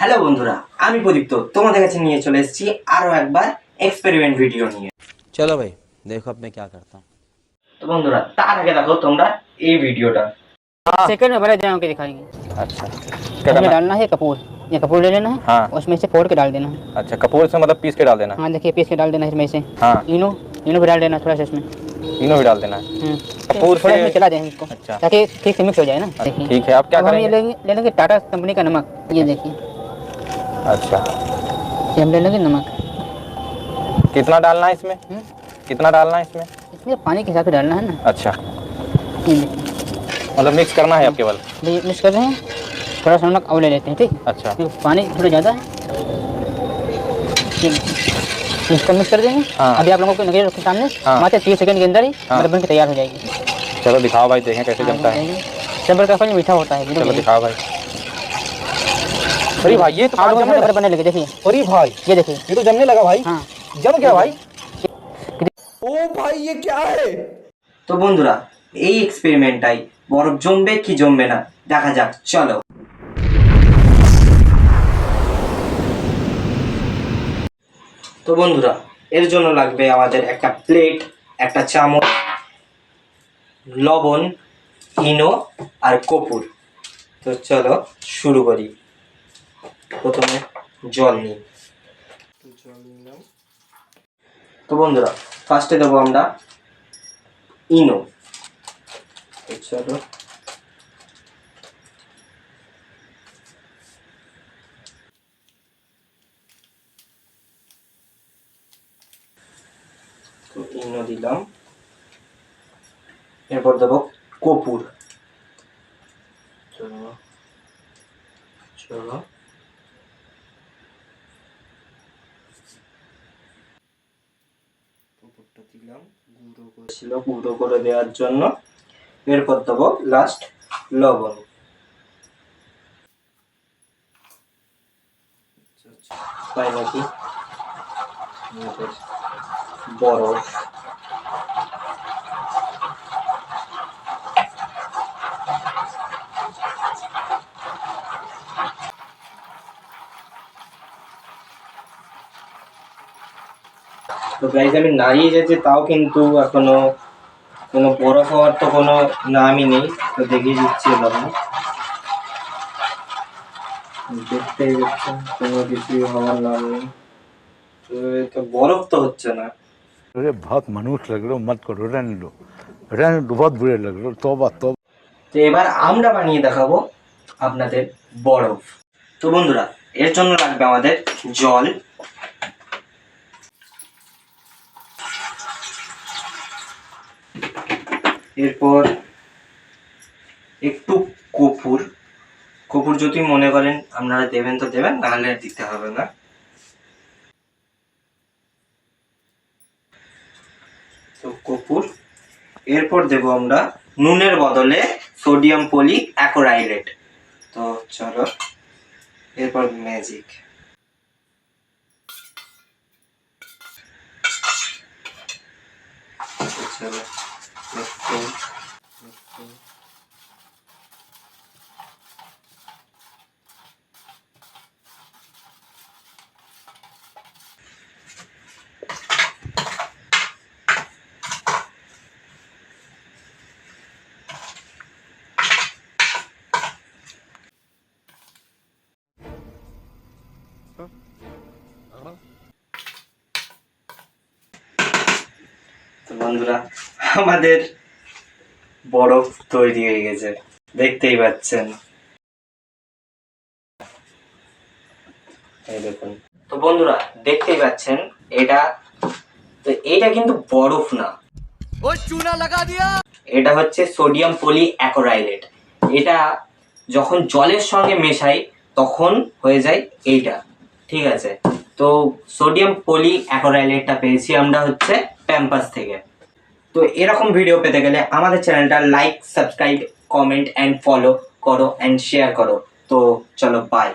Hello বন্ধুরা, আমি প্রদীপ্ত তোমাদের কাছে নিয়ে চলে এসেছি আরো একবার এক্সপেরিমেন্ট ভিডিও নিয়ে। চলো ভাই দেখো अब मैं क्या करता हूँ। তো বন্ধুরা, তার আগে দেখো তোমরা এই ভিডিওটা। सेकंड में बड़े जाम के दिखाएंगे। अच्छा क्या इसमें करना? डालना है कपूर, ये कपूर ले लेना है। हाँ। उसमें से फोड़ के डाल देना है। अच्छा कपूर से मतलब पीस के डाल देना। हाँ देखिए पीस के डाल देना है इसमें से। हाँ इनो इनो भी डाल देना थोड़ा सा इसमें। तीनों भी डाल देना है। कपूर थोड़ा से इसमें चला दें इसको अच्छा ताकि ठीक से मिक्स हो जाए ना। देखिए ठीक है, आप क्या अब हम ये करेंगे? ले लेंगे टाटा कंपनी का नमक। ये देखिए अच्छा ये हम ले लेंगे नमक। कितना डालना है इसमें? कितना डालना है इसमें? इसमें पानी के हिसाब से डालना है ना। अच्छा ये देखिए मतलब मिक्स करना है आप केवल? ये मिक्स कर रहे हैं, थोड़ा सा नमक और ले लेते हैं। ठीक अच्छा क्योंकि पानी थोड़ा ज़्यादा है। इसको मिक्स कर देंगे। हाँ। अभी आप लोगों को नजर के सामने हाँ। मात्र 30 सेकंड के अंदर ही हाँ। बन के तैयार हो जाएगी। चलो दिखाओ भाई, देखें कैसे जमता है। सबर का फल मीठा होता है। चलो दिखाओ भाई। अरे भाई ये तो आप लोगों जमने को लगा। बनने लगे। देखिए अरे भाई ये देखिए। ये तो जमने लगा भाई। हाँ जम गया भाई। ओ भाई ये क्या है? তো বন্ধুরা, এই এক্সপেরিমেন্টটাই বরফ জমবে কি জমবে না দেখা যাক, চলো। তো বন্ধুরা, এর জন্য লাগবে আমাদের একটা প্লেট, একটা চামচ, লবণ, ইনো আর কপুর। তো চলো শুরু করি। প্রথমে জল নিই। তো বন্ধুরা, ফার্স্টে দেবো আমরা ইনো। তো চলো তো ইনো দিলাম। এরপর দেবো কপুর। চলো চলো কপুরটা দিলাম, গুঁড়ো করেছিল গুঁড়ো করে দেওয়ার জন্য। এরপর দেবো লাস্ট লবণ। তাই নাকি আমাদের বরফ। তো গাইজ, আমি নাড়িয়ে যাচ্ছি, তাও কিন্তু এখনো কোনো বরফ হওয়ার তো কোনো নামই নেই। তো দেখিয়ে দিচ্ছি এভাবে, দেখতেই পাচ্ছেন কোনো কিছুই হওয়ার নাম নেই। তো এটা বরফ তো হচ্ছে না। अरे बहुत मनुष्य लग रहे हो, मत करो, रहने दो बहुत बुरे लग रहे हो, तौबा तौबा। তো এবার আমরা বানিয়ে দেখাবো আপনাদের বরফ। তো বন্ধুরা, এর জন্য লাগবে আমাদের জল, এরপর একটু কপুর। কপুর যদি মনে করেন আপনারা দেবেন তো দেবেন, নাহলে দিতে হবে না। তো কপুর। এরপর দেব আমরা নুনের বদলে সোডিয়াম পলি অ্যাক্রাইলেট। তো চলো এরপর ম্যাজিক। চলো তো বন্ধুরা, আমাদের বরফ তৈরি হয়ে গেছে, দেখতেই পাচ্ছেন। এই দেখুন। তো বন্ধুরা, দেখতেই পাচ্ছেন এটা। তো এটা কিন্তু বরফ না, ओ चूना लगा दिया। এটা হচ্ছে সোডিয়াম পলি অ্যাক্রাইলেট। এটা যখন জলের সঙ্গে মেশাই তখন হয়ে যায় এইটা, ঠিক আছে। তো সোডিয়াম পলি অ্যাক্রাইলেটটা পেয়েছি আমরা হচ্ছে প্যাম্পাস থেকে। তো এরকম ভিডিও পেতে গেলে আমাদের চ্যানেলটা like, subscribe, comment and follow করো অ্যান্ড শেয়ার করো। তো চলো বাই।